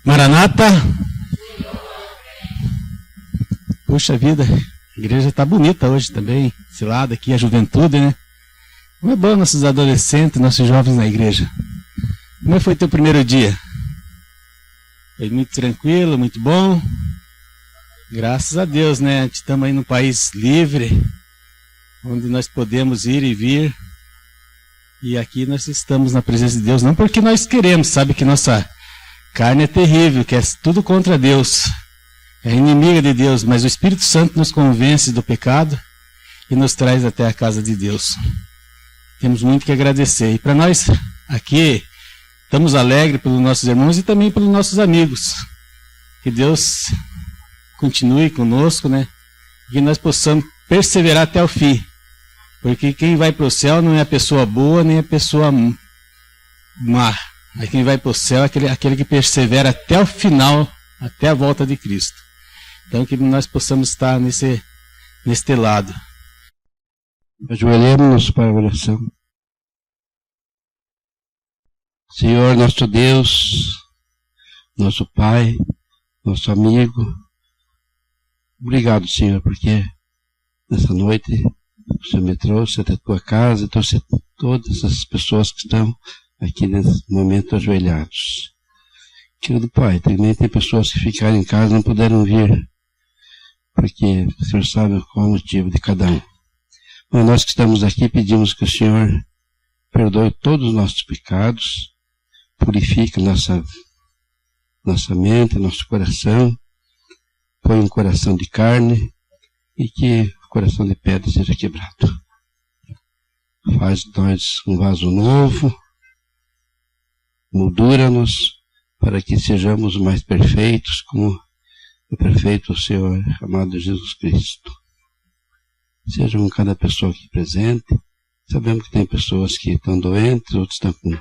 Maranata. Puxa vida, a igreja está bonita hoje também. Esse lado aqui, a juventude, né? Como é bom nossos adolescentes, nossos jovens na igreja. Como foi teu primeiro dia? Foi muito tranquilo, muito bom. Graças a Deus, né? Estamos aí num país livre, onde nós podemos ir e vir. E aqui nós estamos na presença de Deus, não porque nós queremos, sabe que nossa carne é terrível, que é tudo contra Deus, é inimiga de Deus, mas o Espírito Santo nos convence do pecado e nos traz até a casa de Deus. Temos muito que agradecer. E para nós aqui, estamos alegres pelos nossos irmãos e também pelos nossos amigos. Que Deus continue conosco, né? Que nós possamos perseverar até o fim. Porque quem vai para o céu não é a pessoa boa, nem a pessoa má. Mas quem vai para o céu é aquele que persevera até o final, até a volta de Cristo. Então que nós possamos estar neste lado. Ajoelhemos-nos para a oração. Senhor, nosso Deus, nosso Pai, nosso amigo, obrigado, Senhor, porque nessa noite o Senhor me trouxe até a tua casa e trouxe todas as pessoas que estão aqui nesse momento ajoelhados. Querido Pai, também tem pessoas que ficaram em casa e não puderam vir, porque o Senhor sabe qual é o motivo de cada um. Mas nós que estamos aqui pedimos que o Senhor perdoe todos os nossos pecados, purifique nossa mente, nosso coração, põe um coração de carne e que o coração de pedra seja quebrado. Faz de nós um vaso novo, moldura-nos para que sejamos mais perfeitos como o perfeito Senhor amado Jesus Cristo. Seja com cada pessoa aqui presente. Sabemos que tem pessoas que estão doentes, outros estão com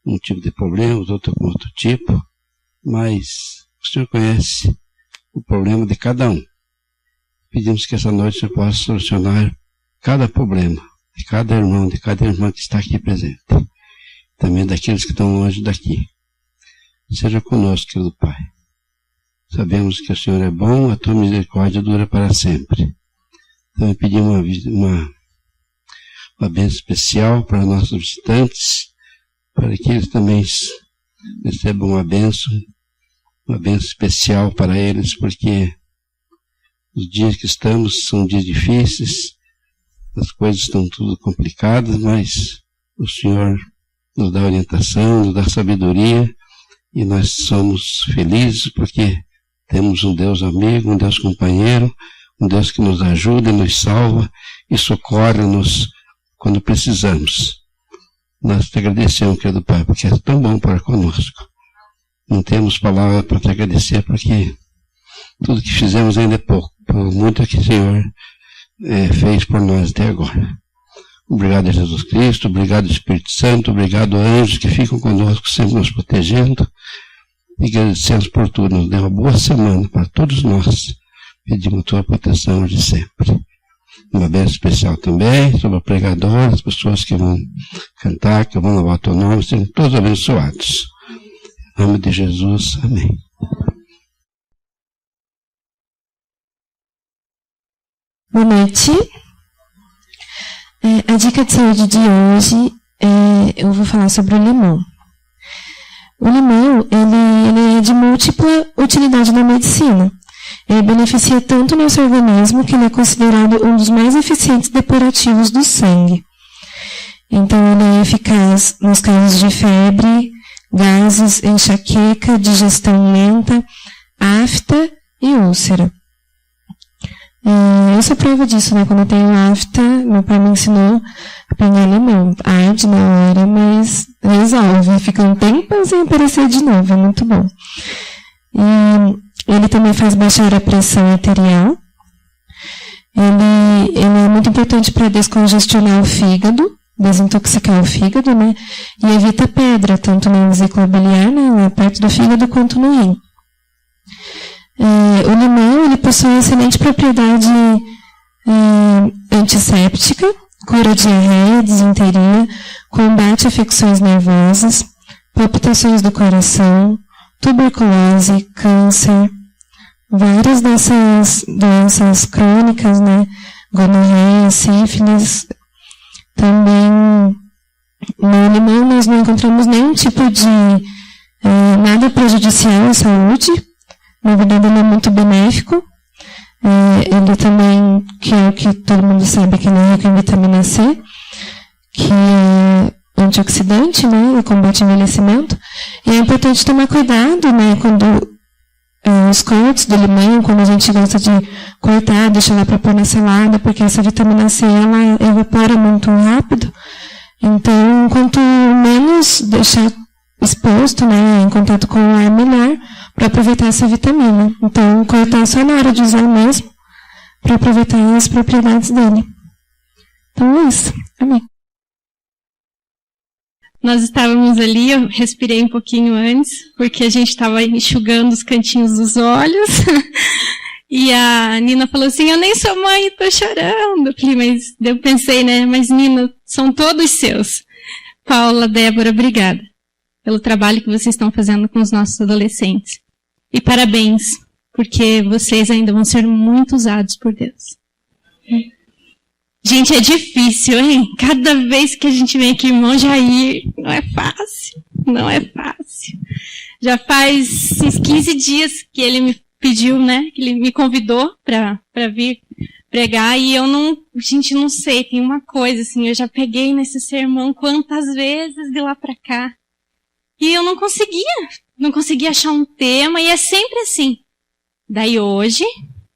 um tipo de problema, outros com outro tipo, mas o Senhor conhece o problema de cada um. Pedimos que essa noite o Senhor possa solucionar cada problema de cada irmão, de cada irmã que está aqui presente. Também daqueles que estão longe daqui. Seja conosco, querido Pai. Sabemos que o Senhor é bom, a tua misericórdia dura para sempre. Então eu pedi uma bênção especial para nossos visitantes, para que eles também recebam uma bênção especial para eles, porque os dias que estamos são dias difíceis, as coisas estão tudo complicadas, mas o Senhor nos dá orientação, nos dá sabedoria, e nós somos felizes porque temos um Deus amigo, um Deus companheiro, um Deus que nos ajuda, nos salva e socorre-nos quando precisamos. Nós te agradecemos, querido Pai, porque é tão bom para conosco. Não temos palavra para te agradecer, porque tudo que fizemos ainda é pouco, por muito que o Senhor fez por nós até agora. Obrigado a Jesus Cristo, obrigado Espírito Santo, obrigado anjos que ficam conosco, sempre nos protegendo. E agradecemos por tudo. Nos dê uma boa semana para todos nós. Pedimos a tua proteção hoje e sempre. Uma bênção especial também sobre o pregador, as pessoas que vão cantar, que vão louvar o teu nome, sejam todos abençoados. Em nome de Jesus, amém. Boa noite. A dica de saúde de hoje, eu vou falar sobre o limão. O limão, ele é de múltipla utilidade na medicina. Ele beneficia tanto o nosso organismo que ele é considerado um dos mais eficientes depurativos do sangue. Então, ele é eficaz nos casos de febre, gases, enxaqueca, digestão lenta, afta e úlcera. Eu sou prova disso, né? Quando eu tenho afta, meu pai me ensinou a pegar limão. Arde na hora, mas resolve. Fica um tempo sem aparecer de novo, é muito bom. E ele também faz baixar a pressão arterial. Ele é muito importante para descongestionar o fígado, desintoxicar o fígado, né? E evita pedra, tanto na vesícula biliar, né, na parte do fígado, quanto no rim. O limão, ele possui excelente propriedade antisséptica, cura diarreia, disenteria, combate infecções nervosas, palpitações do coração, tuberculose, câncer, várias dessas doenças crônicas, né? Gonorreia, sífilis. Também no limão nós não encontramos nenhum tipo de nada prejudicial à saúde. Na verdade, ele é muito benéfico. Ele também, que é o que todo mundo sabe, que ele é rico em vitamina C, que é antioxidante, né? Ele combate envelhecimento. E é importante tomar cuidado, né? Quando os cortes do limão, quando a gente gosta de cortar, deixar lá para pôr na salada, porque essa vitamina C, ela evapora muito rápido. Então, quanto menos deixar exposto, né, em contato com o ar, melhor, para aproveitar essa vitamina. Então, cortar só na hora de usar mesmo, para aproveitar as propriedades dele. Então, é isso. Amém. Nós estávamos ali, eu respirei um pouquinho antes, porque a gente estava enxugando os cantinhos dos olhos. E a Nina falou assim, eu nem sou mãe, estou chorando. Eu falei, mas eu pensei, né, mas Nina, são todos seus. Paula, Débora, obrigada pelo trabalho que vocês estão fazendo com os nossos adolescentes. E parabéns, porque vocês ainda vão ser muito usados por Deus. Gente, é difícil, hein? Cada vez que a gente vem aqui, irmão Jair, não é fácil. Não é fácil. Já faz uns 15 dias que ele me pediu, né? Que ele me convidou para vir pregar e eu não... Gente, não sei, tem uma coisa assim, eu já peguei nesse sermão quantas vezes de lá para cá. E eu não conseguia achar um tema e é sempre assim. Daí hoje,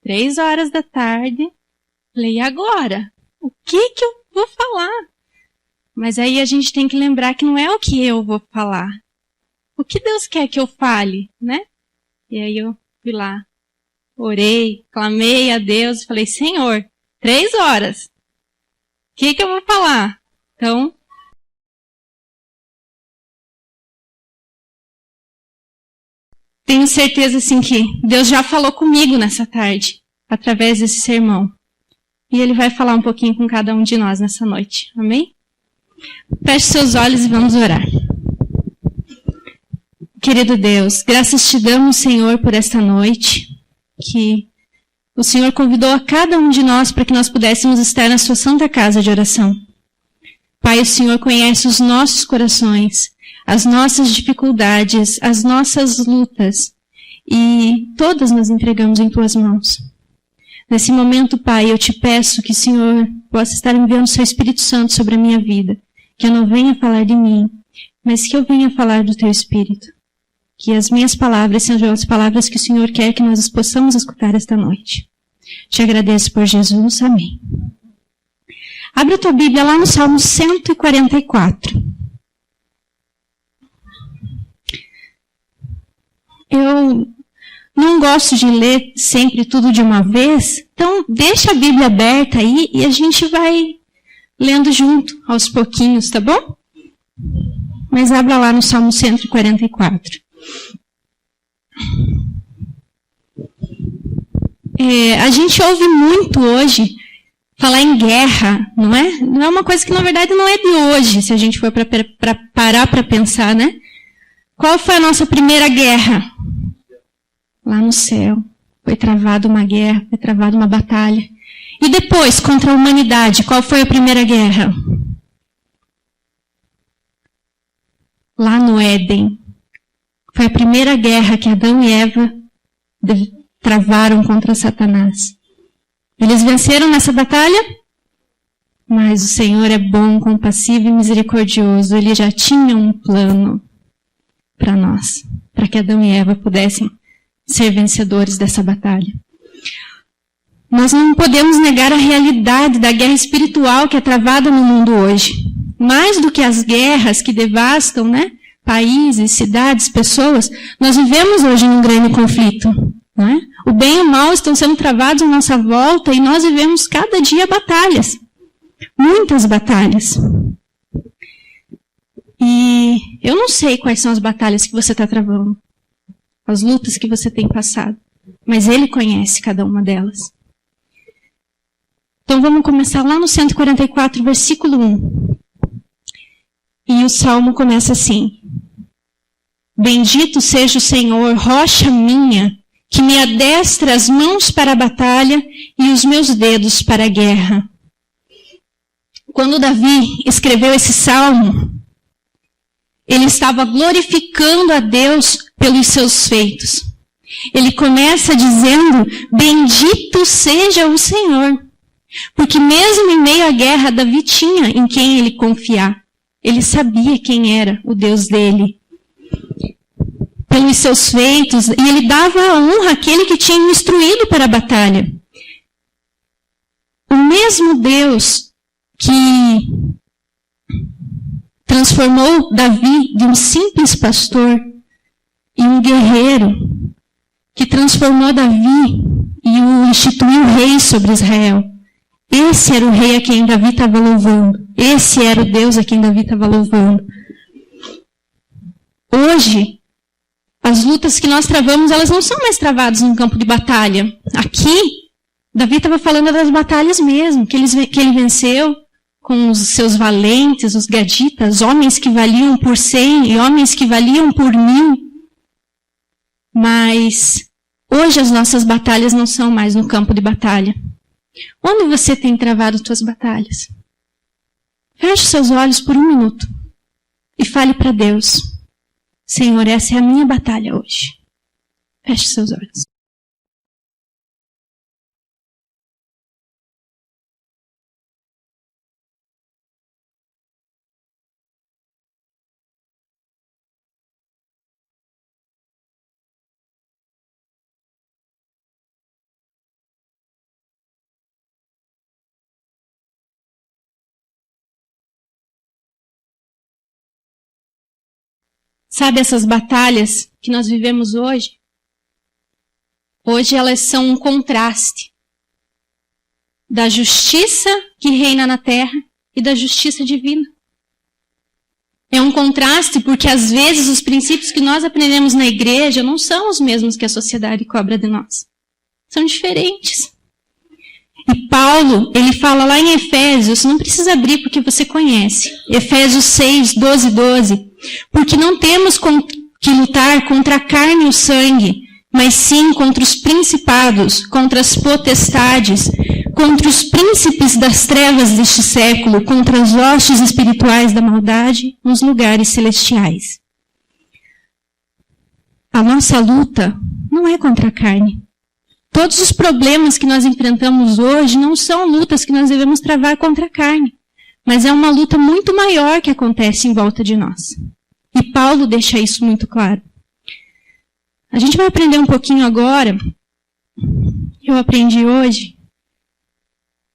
3h da tarde, falei, e agora? O que eu vou falar? Mas aí a gente tem que lembrar que não é o que eu vou falar. O que Deus quer que eu fale, né? E aí eu fui lá, orei, clamei a Deus, falei, Senhor, 3h. O que eu vou falar? Então, tenho certeza, assim, que Deus já falou comigo nessa tarde, através desse sermão. E Ele vai falar um pouquinho com cada um de nós nessa noite. Amém? Feche seus olhos e vamos orar. Querido Deus, graças te damos, Senhor, por esta noite, que o Senhor convidou a cada um de nós para que nós pudéssemos estar na sua santa casa de oração. Pai, o Senhor conhece os nossos corações, as nossas dificuldades, as nossas lutas, e todas nós entregamos em tuas mãos. Nesse momento, Pai, eu te peço que o Senhor possa estar enviando o seu Espírito Santo sobre a minha vida, que eu não venha falar de mim, mas que eu venha falar do teu Espírito. Que as minhas palavras sejam as palavras que o Senhor quer que nós possamos escutar esta noite. Te agradeço por Jesus. Amém. Abre a tua Bíblia lá no Salmo 144. Eu não gosto de ler sempre tudo de uma vez, então deixa a Bíblia aberta aí e a gente vai lendo junto, aos pouquinhos, tá bom? Mas abra lá no Salmo 144. A gente ouve muito hoje falar em guerra, não é? Não é uma coisa que, na verdade, não é de hoje, se a gente for para parar para pensar, né? Qual foi a nossa primeira guerra? Lá no céu. Foi travada uma guerra, foi travada uma batalha. E depois, contra a humanidade, qual foi a primeira guerra? Lá no Éden. Foi a primeira guerra que Adão e Eva travaram contra Satanás. Eles venceram nessa batalha? Mas o Senhor é bom, compassivo e misericordioso. Ele já tinha um plano para nós, para que Adão e Eva pudessem ser vencedores dessa batalha. Nós não podemos negar a realidade da guerra espiritual que é travada no mundo hoje. Mais do que as guerras que devastam, né, países, cidades, pessoas, nós vivemos hoje num grande conflito. Não é? O bem e o mal estão sendo travados à nossa volta e nós vivemos cada dia batalhas. Muitas batalhas. E eu não sei quais são as batalhas que você está travando. As lutas que você tem passado. Mas Ele conhece cada uma delas. Então vamos começar lá no 144, versículo 1. E o Salmo começa assim. Bendito seja o Senhor, rocha minha, que me adestra as mãos para a batalha e os meus dedos para a guerra. Quando Davi escreveu esse salmo, ele estava glorificando a Deus pelos seus feitos. Ele começa dizendo, bendito seja o Senhor. Porque mesmo em meio à guerra, Davi tinha em quem ele confiar. Ele sabia quem era o Deus dele. Pelos seus feitos, e ele dava a honra àquele que tinha instruído para a batalha. O mesmo Deus que transformou Davi de um simples pastor em um guerreiro, que transformou Davi e o instituiu rei sobre Israel. Esse era o rei a quem Davi estava louvando. Esse era o Deus a quem Davi estava louvando. Hoje, as lutas que nós travamos, elas não são mais travadas no campo de batalha. Aqui, Davi estava falando das batalhas mesmo, que ele venceu com os seus valentes, os gaditas, homens que valiam por 100 e homens que valiam por 1000. Mas hoje as nossas batalhas não são mais no campo de batalha. Onde você tem travado suas batalhas? Feche seus olhos por 1 minuto e fale para Deus: Senhor, essa é a minha batalha hoje. Feche seus olhos. Sabe essas batalhas que nós vivemos hoje? Hoje elas são um contraste da justiça que reina na terra e da justiça divina. É um contraste porque às vezes os princípios que nós aprendemos na igreja não são os mesmos que a sociedade cobra de nós. São diferentes. E Paulo, ele fala lá em Efésios, não precisa abrir porque você conhece. Efésios 6, 12. Porque não temos que lutar contra a carne e o sangue, mas sim contra os principados, contra as potestades, contra os príncipes das trevas deste século, contra as hostes espirituais da maldade nos lugares celestiais. A nossa luta não é contra a carne. Todos os problemas que nós enfrentamos hoje não são lutas que nós devemos travar contra a carne, mas é uma luta muito maior que acontece em volta de nós. E Paulo deixa isso muito claro. A gente vai aprender um pouquinho agora, eu aprendi hoje,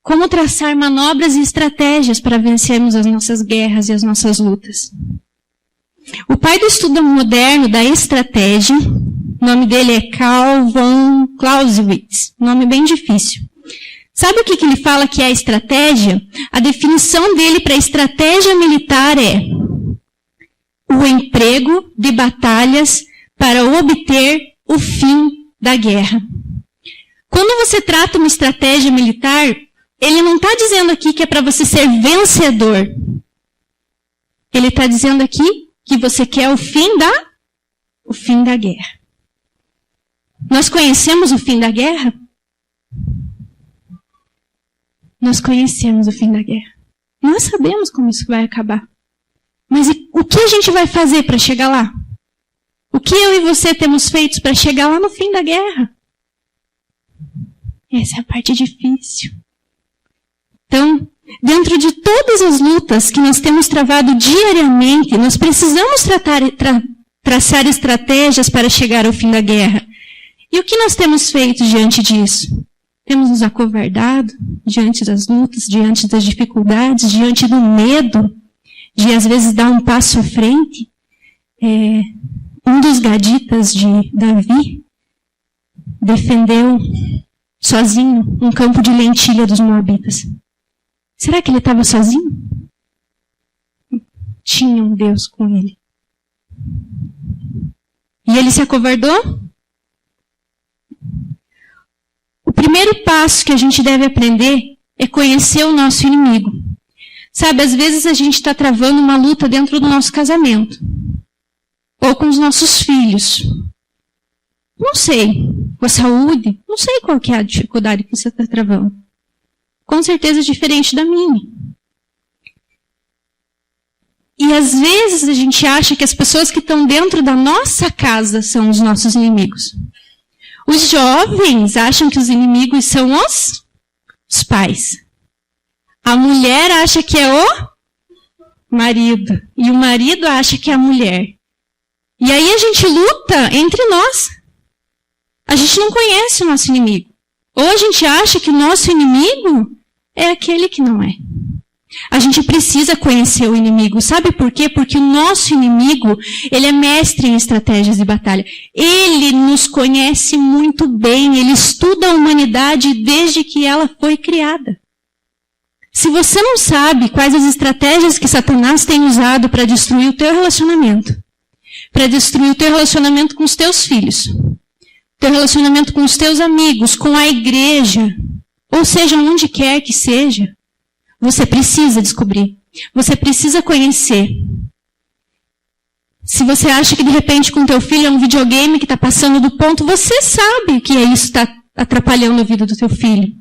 como traçar manobras e estratégias para vencermos as nossas guerras e as nossas lutas. O pai do estudo moderno da estratégia, o nome dele é Carl von Clausewitz, nome bem difícil. Sabe o que ele fala que é a estratégia? A definição dele para a estratégia militar é o emprego de batalhas para obter o fim da guerra. Quando você trata uma estratégia militar, ele não está dizendo aqui que é para você ser vencedor. Ele está dizendo aqui que você quer o fim da guerra. Nós conhecemos o fim da guerra? Nós conhecemos o fim da guerra. Nós sabemos como isso vai acabar. Mas o que a gente vai fazer para chegar lá? O que eu e você temos feito para chegar lá no fim da guerra? Essa é a parte difícil. Então, dentro de todas as lutas que nós temos travado diariamente, nós precisamos traçar estratégias para chegar ao fim da guerra. E o que nós temos feito diante disso? Temos nos acovardado diante das lutas, diante das dificuldades, diante do medo de às vezes dar um passo à frente. Um dos gaditas de Davi defendeu sozinho um campo de lentilha dos moabitas. Será que ele estava sozinho? Tinha um Deus com ele. E ele se acovardou? O primeiro passo que a gente deve aprender é conhecer o nosso inimigo. Sabe, às vezes a gente está travando uma luta dentro do nosso casamento. ou com os nossos filhos. Não sei. Com a saúde, não sei qual que é a dificuldade que você está travando. Com certeza é diferente da minha. E às vezes a gente acha que as pessoas que estão dentro da nossa casa são os nossos inimigos. Os jovens acham que os inimigos são os pais. A mulher acha que é o marido. E o marido acha que é a mulher. E aí a gente luta entre nós. A gente não conhece o nosso inimigo. Ou a gente acha que o nosso inimigo é aquele que não é. A gente precisa conhecer o inimigo. Sabe por quê? Porque o nosso inimigo, ele é mestre em estratégias de batalha. Ele nos conhece muito bem. Ele estuda a humanidade desde que ela foi criada. Se você não sabe quais as estratégias que Satanás tem usado para destruir o teu relacionamento, para destruir o teu relacionamento com os teus filhos, teu relacionamento com os teus amigos, com a igreja, ou seja, onde quer que seja, você precisa descobrir. Você precisa conhecer. Se você acha que de repente com teu filho é um videogame que está passando do ponto, você sabe que isso está atrapalhando a vida do teu filho.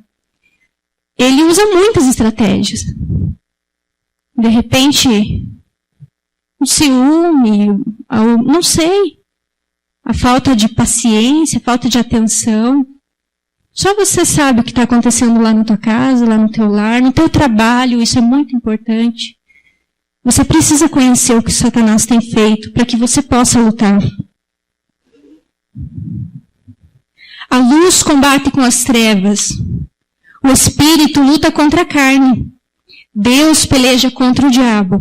Ele usa muitas estratégias. De repente, o ciúme, não sei, a falta de paciência, a falta de atenção. Só você sabe o que está acontecendo lá na tua casa, lá no teu lar, no teu trabalho, isso é muito importante. Você precisa conhecer o que Satanás tem feito para que você possa lutar. A luz combate com as trevas. O espírito luta contra a carne. Deus peleja contra o diabo.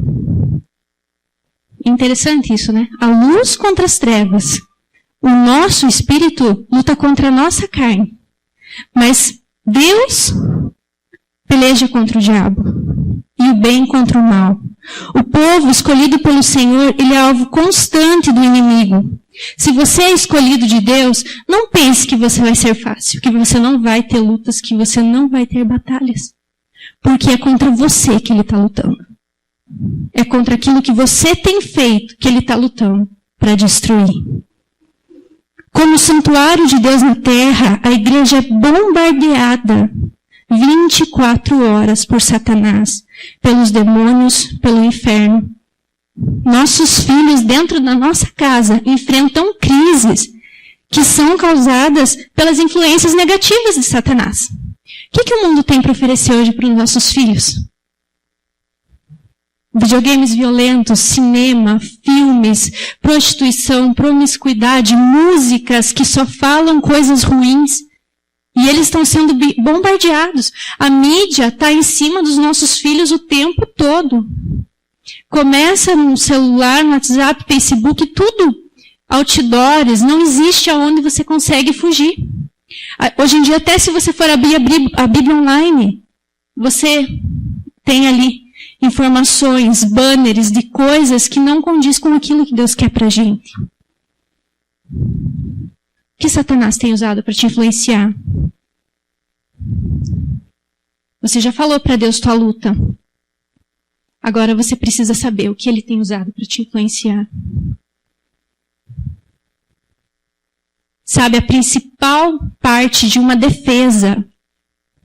Interessante isso, né? A luz contra as trevas. O nosso espírito luta contra a nossa carne. Mas Deus peleja contra o diabo. E o bem contra o mal. O povo escolhido pelo Senhor, ele é alvo constante do inimigo. Se você é escolhido de Deus, não pense que você vai ser fácil, que você não vai ter lutas, que você não vai ter batalhas. Porque é contra você que ele está lutando. É contra aquilo que você tem feito que ele está lutando para destruir. Como santuário de Deus na terra, a igreja é bombardeada 24 horas por Satanás, pelos demônios, pelo inferno. Nossos filhos dentro da nossa casa enfrentam crises que são causadas pelas influências negativas de Satanás. O que o mundo tem para oferecer hoje para os nossos filhos? Videogames violentos, cinema, filmes, prostituição, promiscuidade, músicas que só falam coisas ruins. E eles estão sendo bombardeados. A mídia está em cima dos nossos filhos o tempo todo. Começa no celular, no WhatsApp, Facebook, tudo. Outdoors, não existe aonde você consegue fugir. Hoje em dia, até se você for abrir a Bíblia online, você tem ali informações, banners de coisas que não condiz com aquilo que Deus quer pra gente. O que Satanás tem usado para te influenciar? Você já falou para Deus tua luta. Agora você precisa saber o que ele tem usado para te influenciar. Sabe, a principal parte de uma defesa,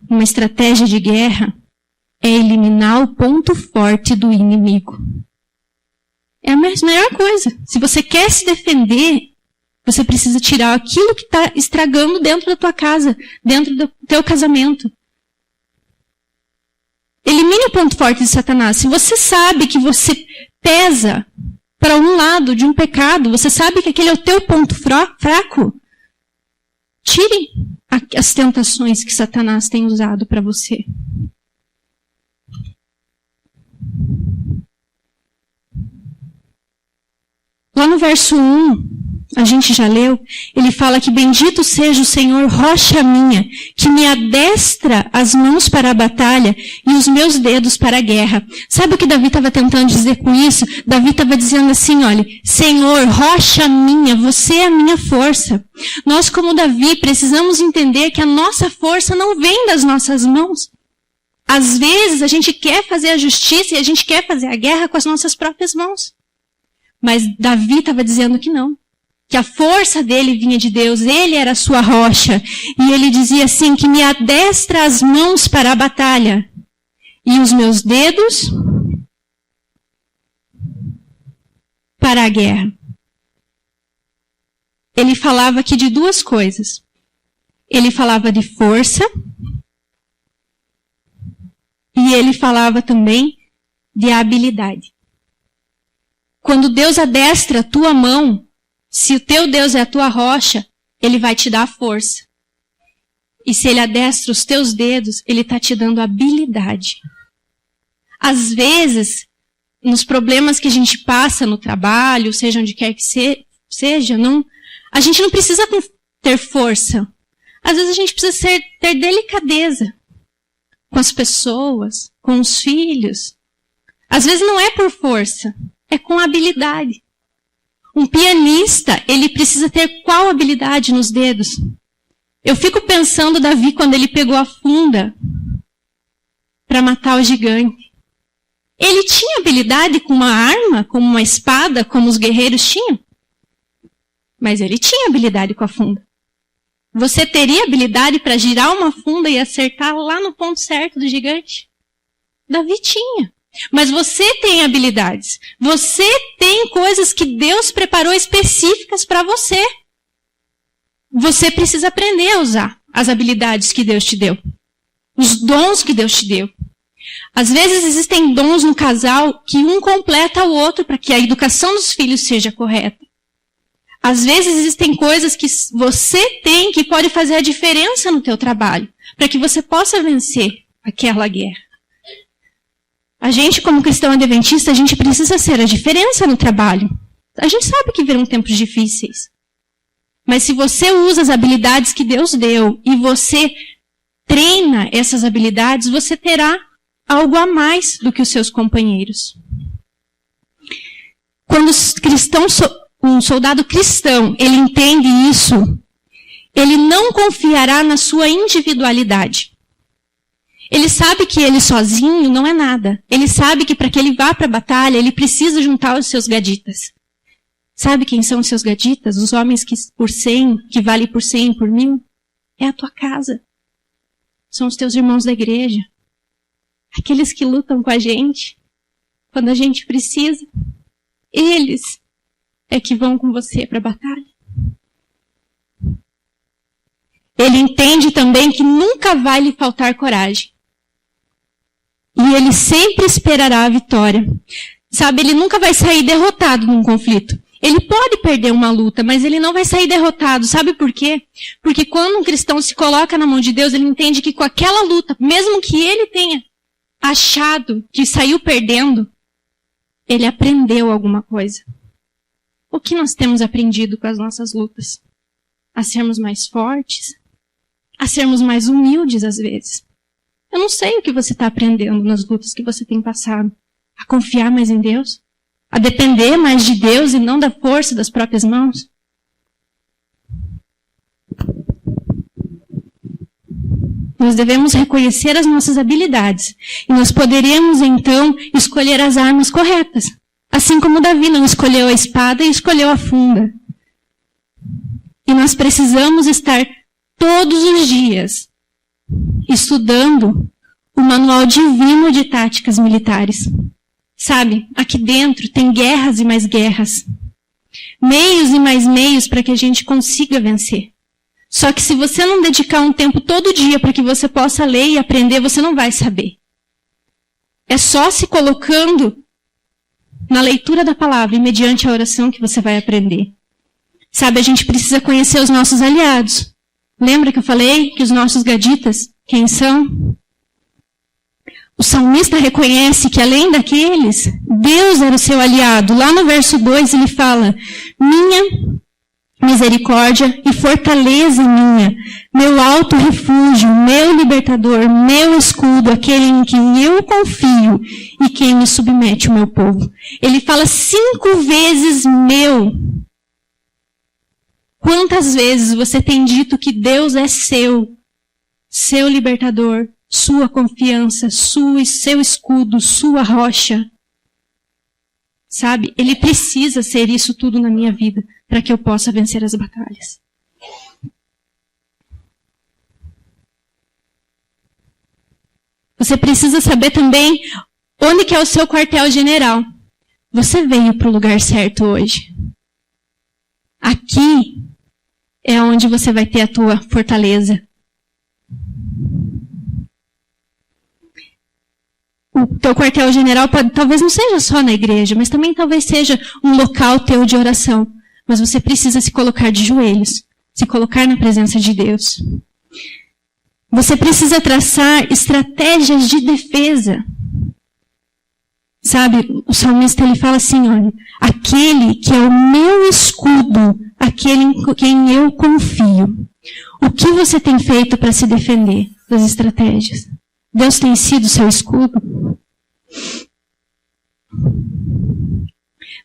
uma estratégia de guerra, é eliminar o ponto forte do inimigo. É a melhor coisa. Se você quer se defender, você precisa tirar aquilo que está estragando dentro da tua casa, dentro do teu casamento. Elimine o ponto forte de Satanás. Se você sabe que você pesa para um lado de um pecado, você sabe que aquele é o teu ponto fraco, tire as tentações que Satanás tem usado para você. Lá no verso 1, a gente já leu, ele fala que bendito seja o Senhor, rocha minha, que me adestra as mãos para a batalha e os meus dedos para a guerra. Sabe o que Davi estava tentando dizer com isso? Davi estava dizendo assim, olha, Senhor, rocha minha, você é a minha força. Nós, como Davi, precisamos entender que a nossa força não vem das nossas mãos. Às vezes, a gente quer fazer a justiça e a gente quer fazer a guerra com as nossas próprias mãos. Mas Davi estava dizendo que não. Que a força dele vinha de Deus, ele era a sua rocha. E ele dizia assim, que me adestra as mãos para a batalha e os meus dedos para a guerra. Ele falava aqui de duas coisas. Ele falava de força e ele falava também de habilidade. Quando Deus adestra a tua mão, se o teu Deus é a tua rocha, ele vai te dar a força. E se ele adestra os teus dedos, ele está te dando habilidade. Às vezes, nos problemas que a gente passa no trabalho, seja onde quer que seja, a gente não precisa ter força. Às vezes a gente precisa ter delicadeza com as pessoas, com os filhos. Às vezes não é por força, é com habilidade. Um pianista, ele precisa ter qual habilidade nos dedos? Eu fico pensando Davi quando ele pegou a funda para matar o gigante. Ele tinha habilidade com uma arma, como uma espada, como os guerreiros tinham? Mas ele tinha habilidade com a funda. Você teria habilidade para girar uma funda e acertar lá no ponto certo do gigante? Davi tinha. Mas você tem habilidades. Você tem coisas que Deus preparou específicas para você. Você precisa aprender a usar as habilidades que Deus te deu. Os dons que Deus te deu. Às vezes existem dons no casal que um completa o outro para que a educação dos filhos seja correta. Às vezes existem coisas que você tem que pode fazer a diferença no teu trabalho, para que você possa vencer aquela guerra. A gente, como cristão adventista, a gente precisa ser a diferença no trabalho. A gente sabe que virão tempos difíceis. Mas se você usa as habilidades que Deus deu e você treina essas habilidades, você terá algo a mais do que os seus companheiros. Quando um soldado cristão, ele entende isso, ele não confiará na sua individualidade. Ele sabe que ele sozinho não é nada. Ele sabe que para que ele vá para a batalha, ele precisa juntar os seus gaditas. Sabe quem são os seus gaditas? Os homens que por 100, que vale por 100, por 1000? É a tua casa. São os teus irmãos da igreja. Aqueles que lutam com a gente, quando a gente precisa. Eles é que vão com você para a batalha. Ele entende também que nunca vai lhe faltar coragem. E ele sempre esperará a vitória. Sabe, ele nunca vai sair derrotado num conflito. Ele pode perder uma luta, mas ele não vai sair derrotado. Sabe por quê? Porque quando um cristão se coloca na mão de Deus, ele entende que com aquela luta, mesmo que ele tenha achado que saiu perdendo, ele aprendeu alguma coisa. O que nós temos aprendido com as nossas lutas? A sermos mais fortes? A sermos mais humildes às vezes? Eu não sei o que você está aprendendo nas lutas que você tem passado. A confiar mais em Deus? A depender mais de Deus e não da força das próprias mãos? Nós devemos reconhecer as nossas habilidades. E nós poderemos, então, escolher as armas corretas. Assim como Davi não escolheu a espada e escolheu a funda. E nós precisamos estar todos os dias estudando o manual divino de táticas militares. Sabe, aqui dentro tem guerras e mais guerras. Meios e mais meios para que a gente consiga vencer. Só que se você não dedicar um tempo todo dia para que você possa ler e aprender, você não vai saber. É só se colocando na leitura da palavra e mediante a oração que você vai aprender. Sabe, a gente precisa conhecer os nossos aliados. Lembra que eu falei que os nossos gaditas, quem são? O salmista reconhece que além daqueles, Deus era o seu aliado. Lá no verso 2 ele fala: minha misericórdia e fortaleza minha, meu alto refúgio, meu libertador, meu escudo, aquele em quem eu confio e quem me submete o meu povo. Ele fala 5 vezes meu. Quantas vezes você tem dito que Deus é seu libertador, sua confiança, seu escudo, sua rocha? Sabe? Ele precisa ser isso tudo na minha vida para que eu possa vencer as batalhas. Você precisa saber também onde que é o seu quartel-general. Você veio para o lugar certo hoje. Aqui é onde você vai ter a tua fortaleza. O teu quartel-general talvez não seja só na igreja, mas também talvez seja um local teu de oração. Mas você precisa se colocar de joelhos, se colocar na presença de Deus. Você precisa traçar estratégias de defesa. Sabe, o salmista ele fala assim, olha, aquele que é o meu escudo, aquele em quem eu confio. O que você tem feito para se defender das estratégias? Deus tem sido seu escudo?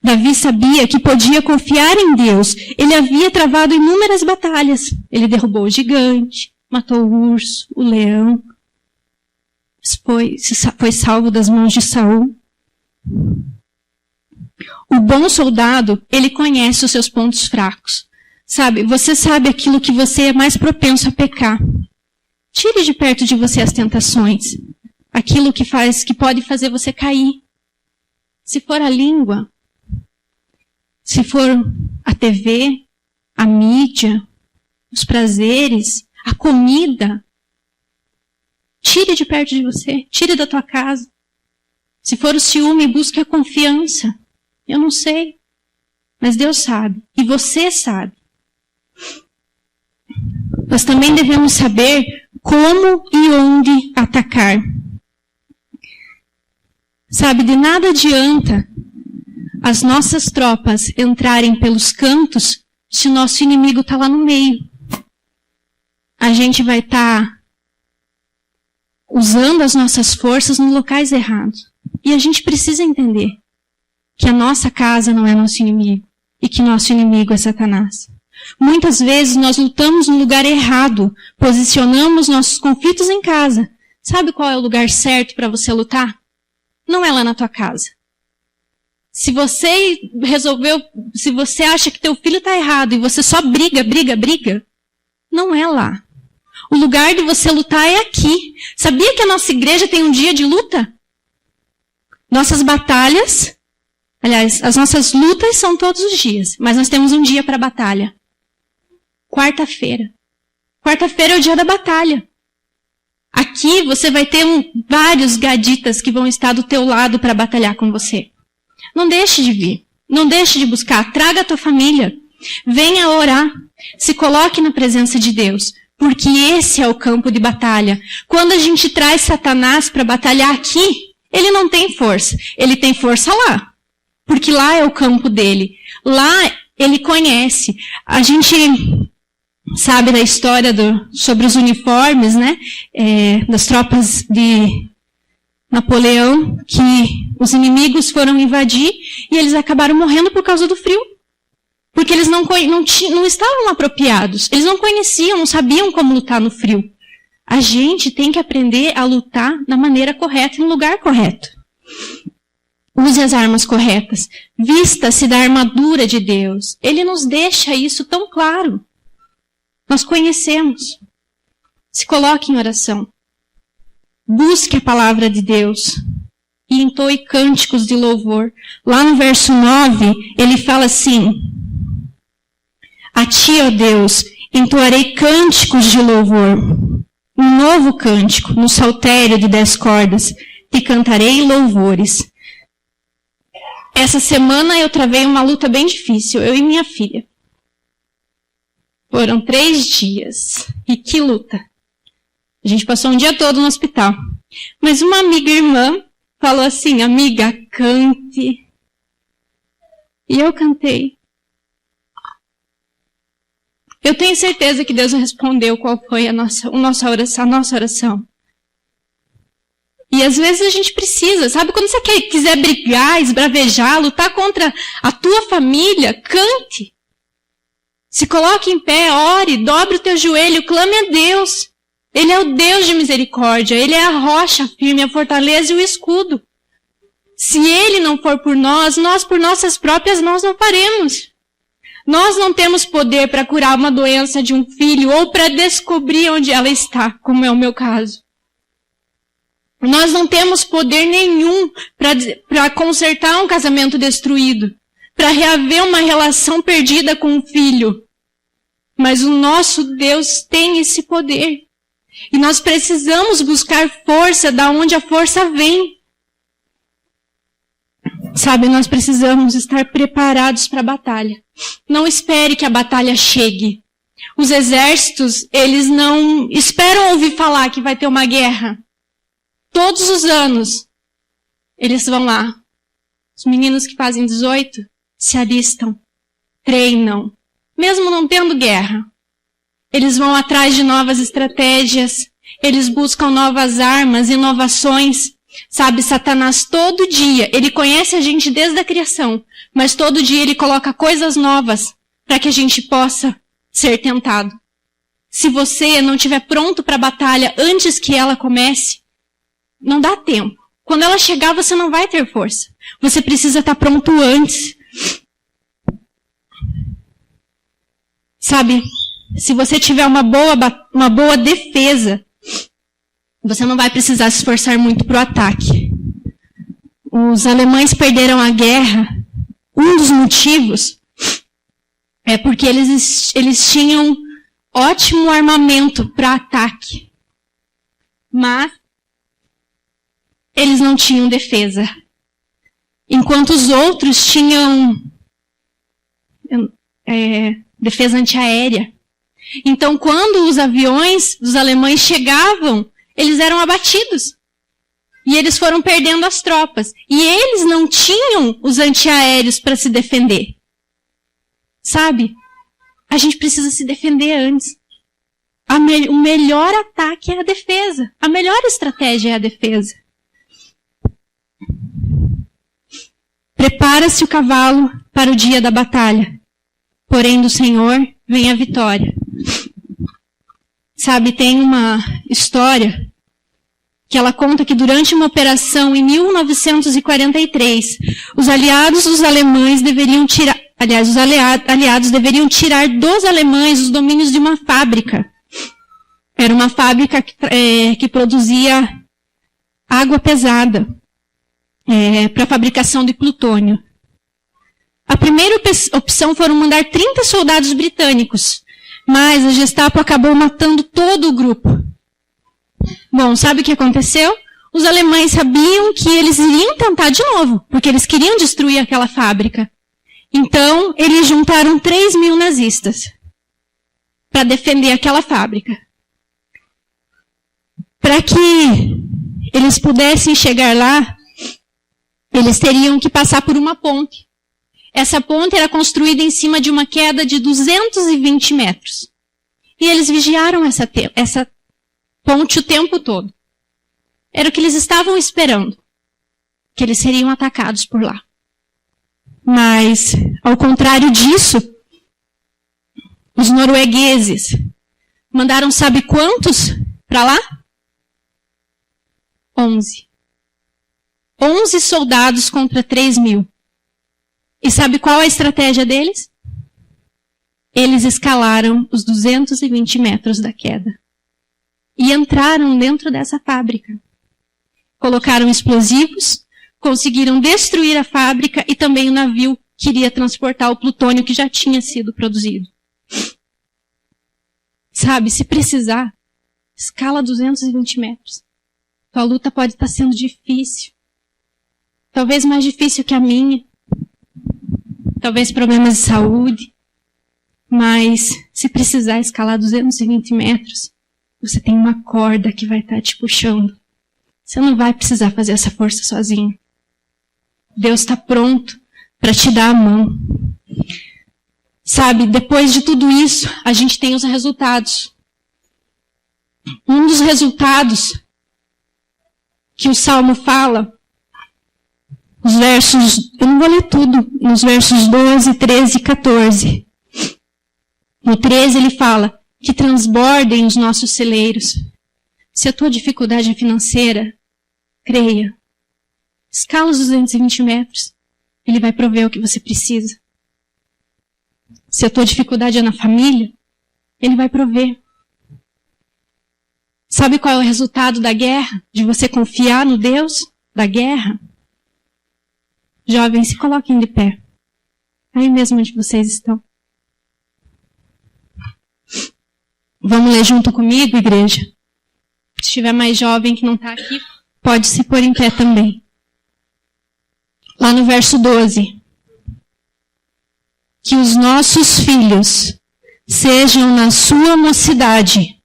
Davi sabia que podia confiar em Deus. Ele havia travado inúmeras batalhas. Ele derrubou o gigante, matou o urso, o leão. Foi salvo das mãos de Saul. O bom soldado, ele conhece os seus pontos fracos. Sabe, você sabe aquilo que você é mais propenso a pecar. Tire de perto de você as tentações. Aquilo que pode fazer você cair. Se for a língua, se for a TV, a mídia, os prazeres, a comida, tire de perto de você, tire da tua casa. Se for o ciúme, busque a confiança. Eu não sei, mas Deus sabe, e você sabe. Nós também devemos saber como e onde atacar. Sabe, de nada adianta as nossas tropas entrarem pelos cantos se o nosso inimigo está lá no meio. A gente vai estar usando as nossas forças nos locais errados. E a gente precisa entender que a nossa casa não é nosso inimigo e que nosso inimigo é Satanás. Muitas vezes nós lutamos no lugar errado, posicionamos nossos conflitos em casa. Sabe qual é o lugar certo para você lutar? Não é lá na tua casa. Se você acha que teu filho está errado e você só briga, não é lá. O lugar de você lutar é aqui. Sabia que a nossa igreja tem um dia de luta? Nossas batalhas, aliás, as nossas lutas são todos os dias, mas nós temos um dia para batalha. Quarta-feira. Quarta-feira é o dia da batalha. Aqui você vai ter vários gaditas que vão estar do teu lado para batalhar com você. Não deixe de vir. Não deixe de buscar. Traga a tua família. Venha orar. Se coloque na presença de Deus. Porque esse é o campo de batalha. Quando a gente traz Satanás para batalhar aqui, ele não tem força. Ele tem força lá. Porque lá é o campo dele. Lá ele conhece. A gente sabe da história sobre os uniformes, né? Das tropas de Napoleão, que os inimigos foram invadir e eles acabaram morrendo por causa do frio. Porque eles não estavam apropriados. Eles não conheciam, não sabiam como lutar no frio. A gente tem que aprender a lutar da maneira correta e no lugar correto. Use as armas corretas. Vista-se da armadura de Deus. Ele nos deixa isso tão claro. Nós conhecemos. Se coloque em oração. Busque a palavra de Deus. E entoe cânticos de louvor. Lá no verso 9, ele fala assim: a ti, ó Deus, entoarei cânticos de louvor. Um novo cântico, no saltério de 10 cordas. Te cantarei louvores. Essa semana eu travei uma luta bem difícil, eu e minha filha. Foram 3 dias. E que luta. A gente passou um dia todo no hospital. Mas uma amiga irmã falou assim: amiga, cante. E eu cantei. Eu tenho certeza que Deus respondeu qual foi a nossa oração. E às vezes a gente precisa, sabe? Quando você quiser brigar, esbravejar, lutar contra a tua família, cante. Se coloque em pé, ore, dobre o teu joelho, clame a Deus. Ele é o Deus de misericórdia, Ele é a rocha firme, a fortaleza e o escudo. Se Ele não for por nós por nossas próprias mãos não faremos. Nós não temos poder para curar uma doença de um filho ou para descobrir onde ela está, como é o meu caso. Nós não temos poder nenhum para consertar um casamento destruído, para reaver uma relação perdida com um filho. Mas o nosso Deus tem esse poder. E nós precisamos buscar força da onde a força vem. Sabe, nós precisamos estar preparados para a batalha. Não espere que a batalha chegue. Os exércitos, eles não esperam ouvir falar que vai ter uma guerra. Todos os anos, eles vão lá. Os meninos que fazem 18 se alistam, treinam, mesmo não tendo guerra. Eles vão atrás de novas estratégias, eles buscam novas armas, inovações. Sabe, Satanás todo dia, ele conhece a gente desde a criação, mas todo dia ele coloca coisas novas para que a gente possa ser tentado. Se você não estiver pronto para a batalha antes que ela comece, não dá tempo. Quando ela chegar, você não vai ter força. Você precisa estar pronto antes. Sabe, se você tiver uma boa defesa, você não vai precisar se esforçar muito para o ataque. Os alemães perderam a guerra. Um dos motivos é porque eles tinham ótimo armamento para ataque. Mas eles não tinham defesa. Enquanto os outros tinham defesa antiaérea. Então, quando os aviões dos alemães chegavam, eles eram abatidos. E eles foram perdendo as tropas. E eles não tinham os antiaéreos para se defender. Sabe? A gente precisa se defender antes. O melhor ataque é a defesa. A melhor estratégia é a defesa. Prepara-se o cavalo para o dia da batalha. Porém, do Senhor vem a vitória. Sabe, tem uma história que ela conta que durante uma operação em 1943, os aliados dos alemães deveriam tirar, os aliados deveriam tirar dos alemães os domínios de uma fábrica. Era uma fábrica que produzia água pesada para a fabricação de plutônio. A primeira opção foram mandar 30 soldados britânicos, mas a Gestapo acabou matando todo o grupo. Bom, sabe o que aconteceu? Os alemães sabiam que eles iriam tentar de novo, porque eles queriam destruir aquela fábrica. Então, eles juntaram 3.000 nazistas para defender aquela fábrica. Para que eles pudessem chegar lá, eles teriam que passar por uma ponte. Essa ponte era construída em cima de uma queda de 220 metros. E eles vigiaram essa ponte o tempo todo. Era o que eles estavam esperando. Que eles seriam atacados por lá. Mas, ao contrário disso, os noruegueses mandaram sabe quantos para lá? 11. 11 soldados contra 3.000. E sabe qual a estratégia deles? Eles escalaram os 220 metros da queda. E entraram dentro dessa fábrica. Colocaram explosivos, conseguiram destruir a fábrica e também o navio que iria transportar o plutônio que já tinha sido produzido. Sabe, se precisar, escala 220 metros. Tua luta pode estar sendo difícil. Talvez mais difícil que a minha. Talvez problemas de saúde. Mas, se precisar escalar 220 metros, você tem uma corda que vai estar te puxando. Você não vai precisar fazer essa força sozinho. Deus está pronto para te dar a mão. Sabe, depois de tudo isso, a gente tem os resultados. Um dos resultados que o Salmo fala, os versos, eu não vou ler tudo, nos versos 12, 13 e 14. No 13 ele fala que transbordem os nossos celeiros. Se a tua dificuldade é financeira, creia. Escala os 220 metros. Ele vai prover o que você precisa. Se a tua dificuldade é na família, Ele vai prover. Sabe qual é o resultado da guerra? De você confiar no Deus da guerra? Jovens, se coloquem de pé. Aí mesmo onde vocês estão. Vamos ler junto comigo, igreja? Se tiver mais jovem que não está aqui, pode se pôr em pé também. Lá no verso 12. Que os nossos filhos sejam na sua mocidade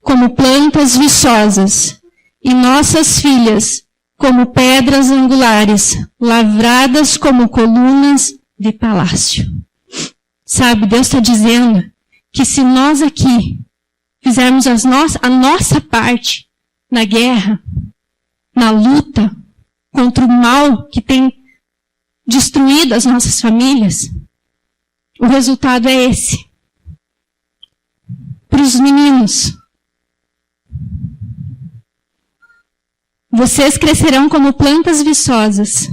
como plantas viçosas, e nossas filhas como pedras angulares, lavradas como colunas de palácio. Sabe, Deus está dizendo que se nós aqui fizermos a nossa parte na guerra, na luta contra o mal que tem destruído as nossas famílias, o resultado é esse. Para os meninos, vocês crescerão como plantas viçosas,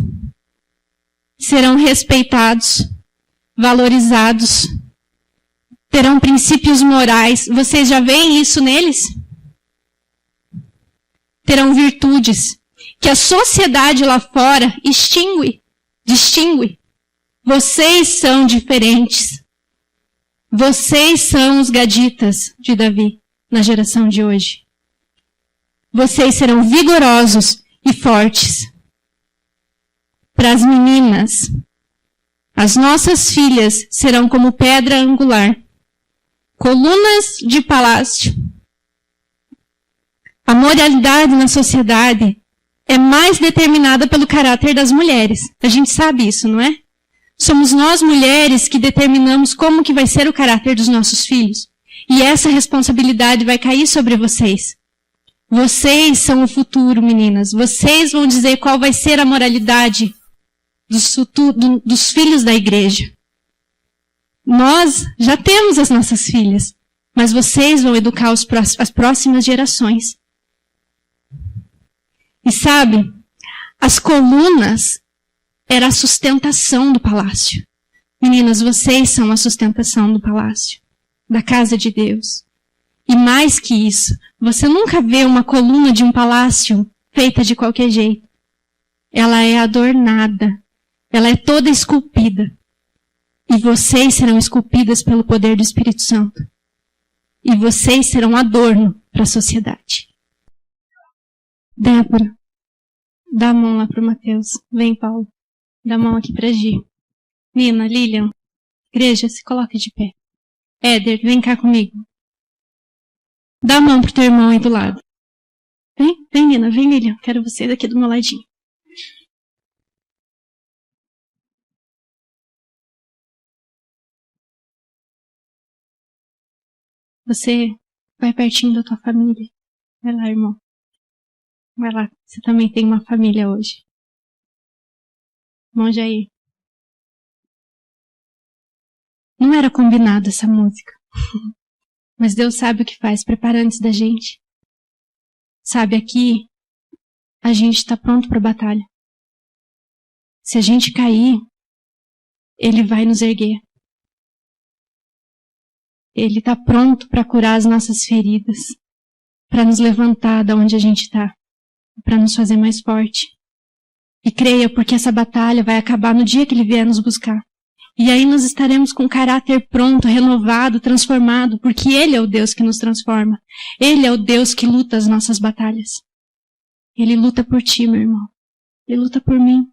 serão respeitados, valorizados, terão princípios morais. Vocês já veem isso neles? Terão virtudes que a sociedade lá fora distingue. Vocês são diferentes. Vocês são os gaditas de Davi na geração de hoje. Vocês serão vigorosos e fortes. Para as meninas, as nossas filhas serão como pedra angular, colunas de palácio. A moralidade na sociedade é mais determinada pelo caráter das mulheres. A gente sabe isso, não é? Somos nós mulheres que determinamos como que vai ser o caráter dos nossos filhos. E essa responsabilidade vai cair sobre vocês. Vocês são o futuro, meninas. Vocês vão dizer qual vai ser a moralidade dos filhos da igreja. Nós já temos as nossas filhas, mas vocês vão educar as próximas gerações. E sabe, as colunas era a sustentação do palácio. Meninas, vocês são a sustentação do palácio, da casa de Deus. E mais que isso, você nunca vê uma coluna de um palácio feita de qualquer jeito. Ela é adornada. Ela é toda esculpida. E vocês serão esculpidas pelo poder do Espírito Santo. E vocês serão adorno para a sociedade. Débora, dá a mão lá para o Mateus. Vem, Paulo. Dá a mão aqui para Gi. Nina, Lilian, igreja, se coloque de pé. Éder, vem cá comigo. Dá a mão pro teu irmão aí do lado. Vem, Nina, vem, Lilian. Quero você daqui do meu ladinho. Você vai pertinho da tua família. Vai lá, irmão. Vai lá. Você também tem uma família hoje. Irmão Jair. Não era combinado essa música. Mas Deus sabe o que faz, prepara antes da gente. Sabe, aqui, a gente está pronto para a batalha. Se a gente cair, Ele vai nos erguer. Ele está pronto para curar as nossas feridas, para nos levantar da onde a gente está, para nos fazer mais forte. E creia, porque essa batalha vai acabar no dia que Ele vier nos buscar. E aí nós estaremos com o caráter pronto, renovado, transformado, porque Ele é o Deus que nos transforma. Ele é o Deus que luta as nossas batalhas. Ele luta por ti, meu irmão. Ele luta por mim,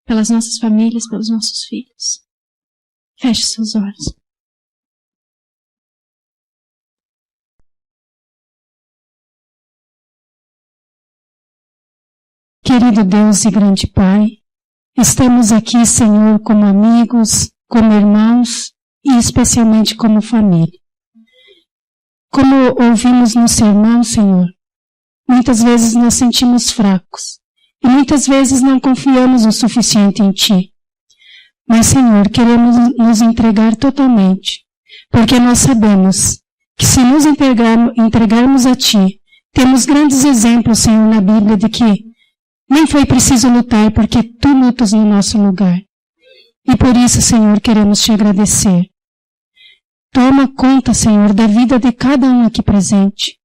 pelas nossas famílias, pelos nossos filhos. Feche seus olhos. Querido Deus e grande Pai, estamos aqui, Senhor, como amigos, como irmãos e especialmente como família. Como ouvimos no sermão, Senhor, muitas vezes nós sentimos fracos e muitas vezes não confiamos o suficiente em Ti. Mas, Senhor, queremos nos entregar totalmente, porque nós sabemos que se nos entregarmos a Ti, temos grandes exemplos, Senhor, na Bíblia de que Nem foi preciso lutar, porque Tu lutas no nosso lugar. E por isso, Senhor, queremos Te agradecer. Toma conta, Senhor, da vida de cada um aqui presente.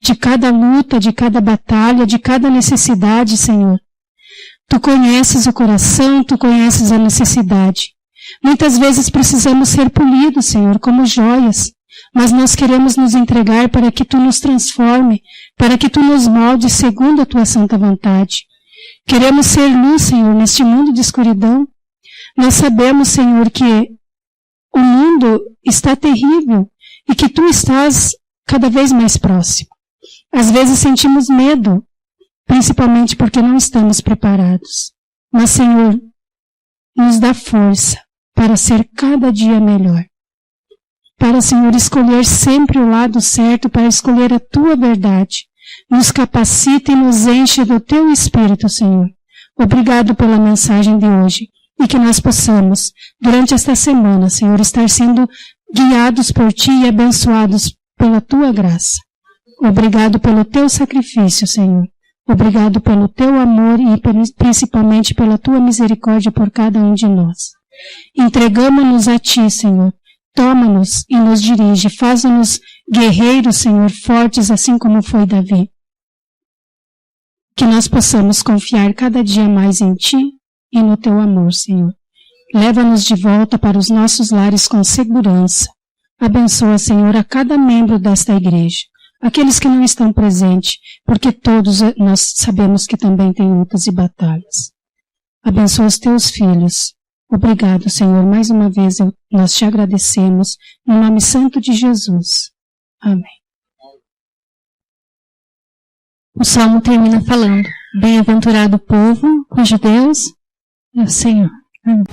De cada luta, de cada batalha, de cada necessidade, Senhor. Tu conheces o coração, Tu conheces a necessidade. Muitas vezes precisamos ser polidos, Senhor, como joias. Mas nós queremos nos entregar para que Tu nos transforme, para que Tu nos molde segundo a Tua santa vontade. Queremos ser luz, Senhor, neste mundo de escuridão. Nós sabemos, Senhor, que o mundo está terrível e que Tu estás cada vez mais próximo. Às vezes sentimos medo, principalmente porque não estamos preparados. Mas, Senhor, nos dá força para ser cada dia melhor. Para, Senhor, escolher sempre o lado certo, para escolher a Tua verdade. Nos capacita e nos enche do Teu Espírito, Senhor. Obrigado pela mensagem de hoje. E que nós possamos, durante esta semana, Senhor, estar sendo guiados por Ti e abençoados pela Tua graça. Obrigado pelo Teu sacrifício, Senhor. Obrigado pelo Teu amor e principalmente pela Tua misericórdia por cada um de nós. Entregamos-nos a Ti, Senhor. Toma-nos e nos dirige. Faz-nos guerreiros, Senhor, fortes, assim como foi Davi. Que nós possamos confiar cada dia mais em Ti e no Teu amor, Senhor. Leva-nos de volta para os nossos lares com segurança. Abençoa, Senhor, a cada membro desta igreja. Aqueles que não estão presentes, porque todos nós sabemos que também têm lutas e batalhas. Abençoa os Teus filhos. Obrigado, Senhor. Mais uma vez nós Te agradecemos. No nome santo de Jesus. Amém. O Salmo termina falando: Bem-aventurado o povo cujo Deus é o Senhor. Amém.